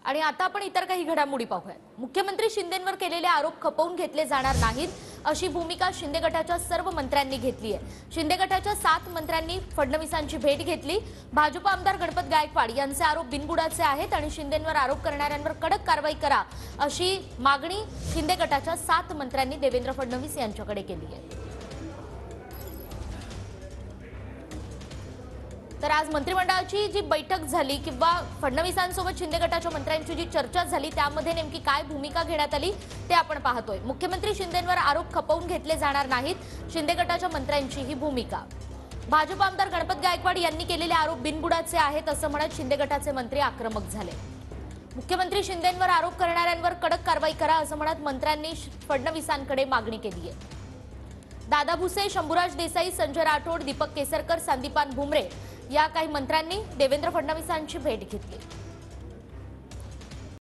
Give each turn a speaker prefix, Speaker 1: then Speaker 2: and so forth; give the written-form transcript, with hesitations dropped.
Speaker 1: आणि आता आपण इतर काही घडामोडी पाहूया। मुख्यमंत्री शिंदेंवर केलेले आरोप खपवून घेतले जाणार नाहीत अशी भूमिका शिंदे गटाच्या सर्व मंत्र्यांनी घेतली आहे। शिंदे गटाच्या 7 मंत्र्यांनी फडणवीसांची भेट घेतली। भाजप आमदार गणपत गायकवाड यांचे आरोप बिनबुडाचे आहेत आणि शिंदेंवर आरोप करणाऱ्यांवर कडक कारवाई करा अशी मागणी शिंदे गटाच्या 7 मंत्र्यांनी देवेंद्र फडणवीस यांच्याकडे केली आहे। तर आज मंत्रिमंडळाची जी बैठक झाली किंवा फडणवीसांसोबत शिंदे गटाच्या मंत्र्यांची जी चर्चा झाली त्यामध्ये नेमकी काय भूमिका घेण्यात आली ते आपण पाहतोय। मुख्यमंत्री शिंदेंवर आरोप खपवून घेतले जाणार नाहीत, शिंदे गटाच्या मंत्र्यांची ही भूमिका। भाजप आमदार गणपत गायकवाड यांनी केलेले आरोप बिनबुडाचे आहेत असं म्हणत शिंदे गटाचे मंत्री आक्रमक झाले। मुख्यमंत्री शिंदेंवर आरोप करणाऱ्यांवर कडक कारवाई करा असं म्हणत मंत्र्यांनी फडणवीसांकडे मागणी केली आहे। दादा भुसे, शंभूराज देसाई, संजय राठोड, दीपक केसरकर, संदीपान भुमरे या काही मंत्र्यांनी देवेंद्र फडणवीसांची भेट घेतली।